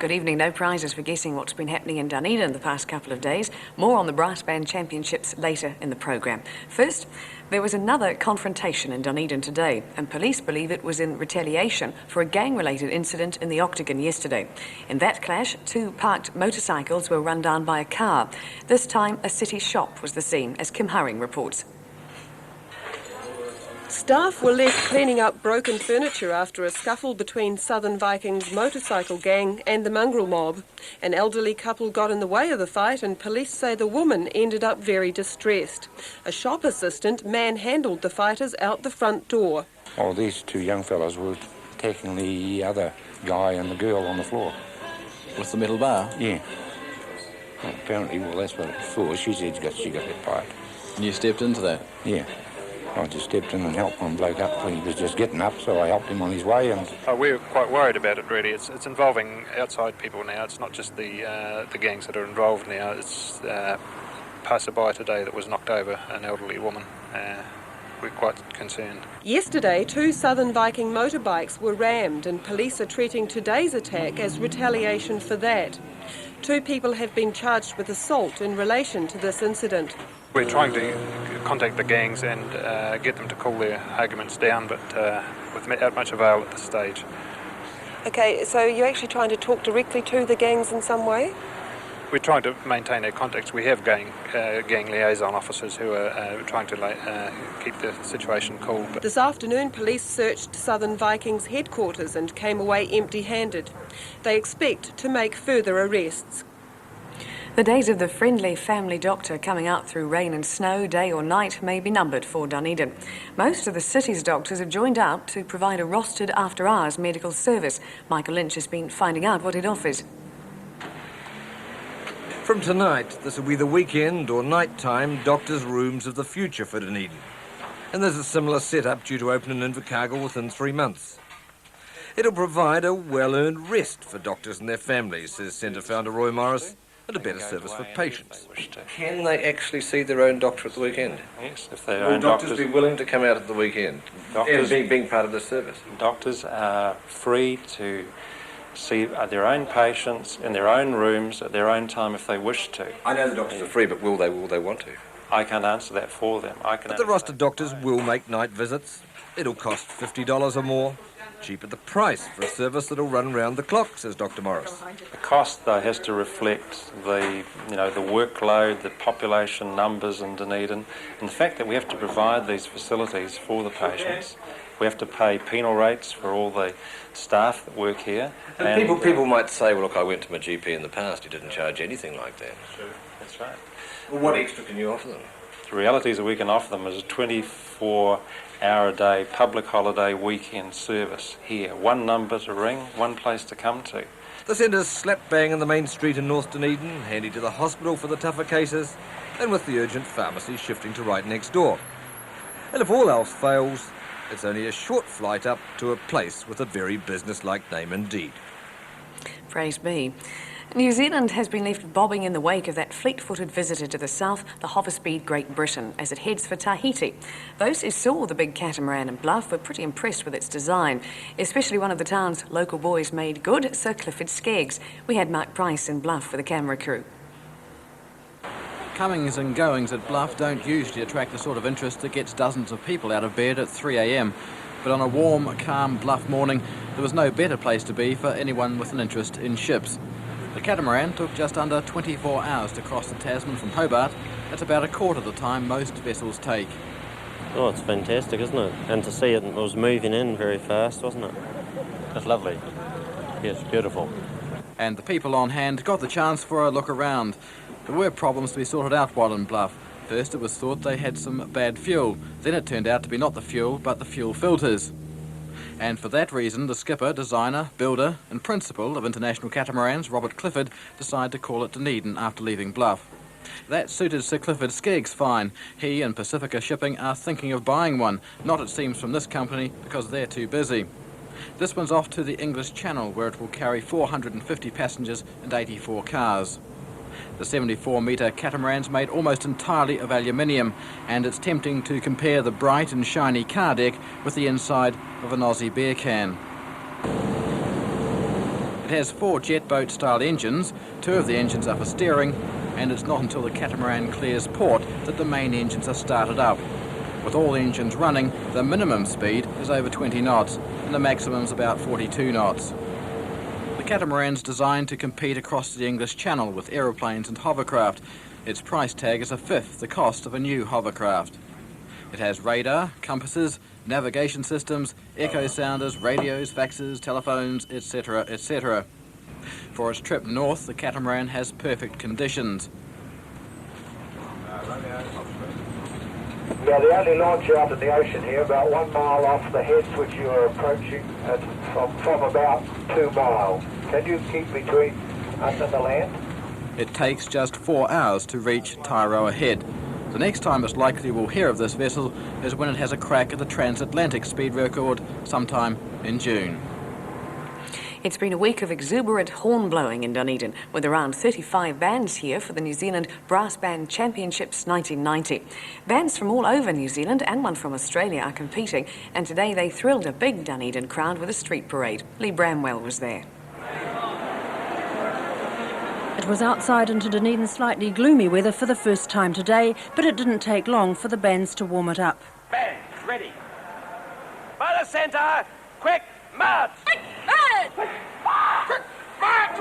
Good evening. No prizes for guessing what's been happening in Dunedin the past couple of days. More on the Brass Band Championships later in the programme. First, there was another confrontation in Dunedin today, and police believe it was in retaliation for a gang-related incident in the Octagon yesterday. In that clash, 2 parked motorcycles were run down by a car. This time, a city shop was the scene, as Kim Hurring reports. Staff were left cleaning up broken furniture after a scuffle between Southern Vikings motorcycle gang and the mongrel mob. An elderly couple got in the way of the fight and police say the woman ended up very distressed. A shop assistant manhandled the fighters out the front door. Oh, these 2 young fellas were attacking the other guy and the girl on the floor. With the metal bar? Yeah. Well, apparently, that's what it's for. She said she got hit by it. And you stepped into that? Yeah. I just stepped in and helped one bloke up. He was just getting up, so I helped him on his way. And we're quite worried about it, really. It's involving outside people now. It's not just the gangs that are involved now. It's passerby today that was knocked over, an elderly woman. We're quite concerned. Yesterday, 2 Southern Viking motorbikes were rammed, and police are treating today's attack as retaliation for that. 2 people have been charged with assault in relation to this incident. We're trying to contact the gangs and get them to cool their arguments down, but without much avail at this stage. Okay, so you're actually trying to talk directly to the gangs in some way? We're trying to maintain our contacts. We have gang liaison officers who are trying to keep the situation cool. But this afternoon, police searched Southern Vikings headquarters and came away empty-handed. They expect to make further arrests. The days of the friendly family doctor coming out through rain and snow, day or night, may be numbered for Dunedin. Most of the city's doctors have joined out to provide a rostered after-hours medical service. Michael Lynch has been finding out what it offers. From tonight, this will be the weekend or night-time doctors' rooms of the future for Dunedin. And there's a similar setup due to open in Invercargill within 3 months. It'll provide a well-earned rest for doctors and their families, says Centre founder Roy Morris, and a better service for patients. Can they actually see their own doctor at the weekend? Yes, if their Will own doctors be willing to come out at the weekend and being part of the service? Doctors are free to see their own patients in their own rooms at their own time if they wish to. I know the doctors are free, but will they want to? I can't answer that for them. But the rostered doctors will make night visits. It'll cost $50 or more. Cheap at the price for a service that'll run round the clock, says Dr. Morris. The cost, though, has to reflect the workload, the population numbers in Dunedin, and the fact that we have to provide these facilities for the patients. We have to pay penal rates for all the staff that work here. And people might say, well, look, I went to my GP in the past, he didn't charge anything like that. Sure, that's right. Well, what extra can you offer them? The reality is that we can offer them is a 24-hour-a-day public holiday weekend service here. 1 number to ring, 1 place to come to. The centre's slap bang in the main street in North Dunedin, handy to the hospital for the tougher cases, and with the urgent pharmacy shifting to right next door. And if all else fails, it's only a short flight up to a place with a very business-like name indeed. Praise be. New Zealand has been left bobbing in the wake of that fleet-footed visitor to the south, the Hoverspeed Great Britain, as it heads for Tahiti. Those who saw the big catamaran in Bluff were pretty impressed with its design, especially one of the town's local boys made good, Sir Clifford Skeggs. We had Mark Price in Bluff for the camera crew. Comings and goings at Bluff don't usually attract the sort of interest that gets dozens of people out of bed at 3 a.m. But on a warm, calm Bluff morning, there was no better place to be for anyone with an interest in ships. The catamaran took just under 24 hours to cross the Tasman from Hobart. That's about a quarter of the time most vessels take. Oh, it's fantastic, isn't it? And to see it was moving in very fast, wasn't it? It's lovely. Yes, beautiful. And the people on hand got the chance for a look around. There were problems to be sorted out while in Bluff. First, it was thought they had some bad fuel. Then it turned out to be not the fuel, but the fuel filters. And for that reason, the skipper, designer, builder and principal of international catamarans, Robert Clifford, decided to call it Dunedin after leaving Bluff. That suited Sir Clifford Skeggs fine. He and Pacifica Shipping are thinking of buying one, not it seems from this company because they're too busy. This one's off to the English Channel, where it will carry 450 passengers and 84 cars. The 74-metre catamaran's made almost entirely of aluminium, and it's tempting to compare the bright and shiny car deck with the inside of an Aussie beer can. It has 4 jet boat-style engines, 2 of the engines are for steering, and it's not until the catamaran clears port that the main engines are started up. With all engines running, the minimum speed is over 20 knots, and the maximum's about 42 knots. The catamaran's designed to compete across the English Channel with aeroplanes and hovercraft. Its price tag is a fifth the cost of a new hovercraft. It has radar, compasses, navigation systems, echo sounders, radios, faxes, telephones, etc., etc. For its trip north, the catamaran has perfect conditions. Yeah, the only launch out in the ocean here, about 1 mile off the heads which you are approaching, and from about 2 miles. Can you keep between us and the land? It takes just 4 hours to reach Tairoa Head. The next time it's likely we'll hear of this vessel is when it has a crack at the transatlantic speed record sometime in June. It's been a week of exuberant horn blowing in Dunedin, with around 35 bands here for the New Zealand Brass Band Championships 1990. Bands from all over New Zealand and one from Australia are competing, and today they thrilled a big Dunedin crowd with a street parade. Lee Bramwell was there. It was outside into Dunedin slightly gloomy weather for the first time today, but it didn't take long for the bands to warm it up. Bands, ready. By the centre, quick, march! Quick, march! Quick, march!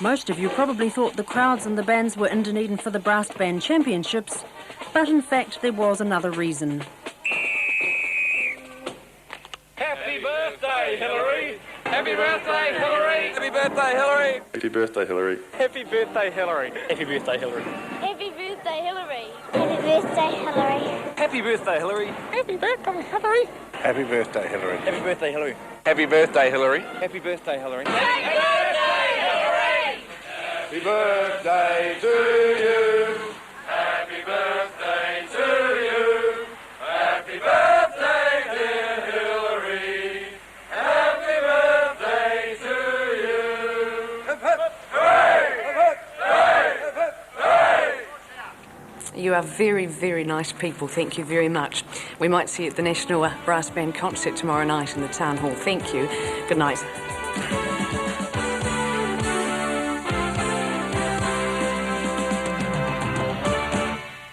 Most of you probably thought the crowds and the bands were in Dunedin for the Brass Band Championships, but in fact there was another reason. Happy birthday, Hillary! Happy birthday, Hillary! Happy birthday, Hillary! Happy birthday, Hillary. Happy birthday, Hillary! Happy birthday, Hillary. Happy birthday, Hillary! Happy birthday, Hillary! Happy birthday, Hillary! Happy birthday, Hillary! Happy birthday, Hillary. Happy birthday, Hillary. Happy birthday, Hillary! Happy birthday, Hillary. Happy birthday, Hillary! Happy birthday to you. Happy birthday to you! Happy birthday, dear Hillary! Happy birthday to you! Hip, hip, hooray! Hip, hip, hooray! Hip, hip, hooray! You are very, very nice people. Thank you very much. We might see you at the National Brass Band concert tomorrow night in the Town Hall. Thank you. Good night.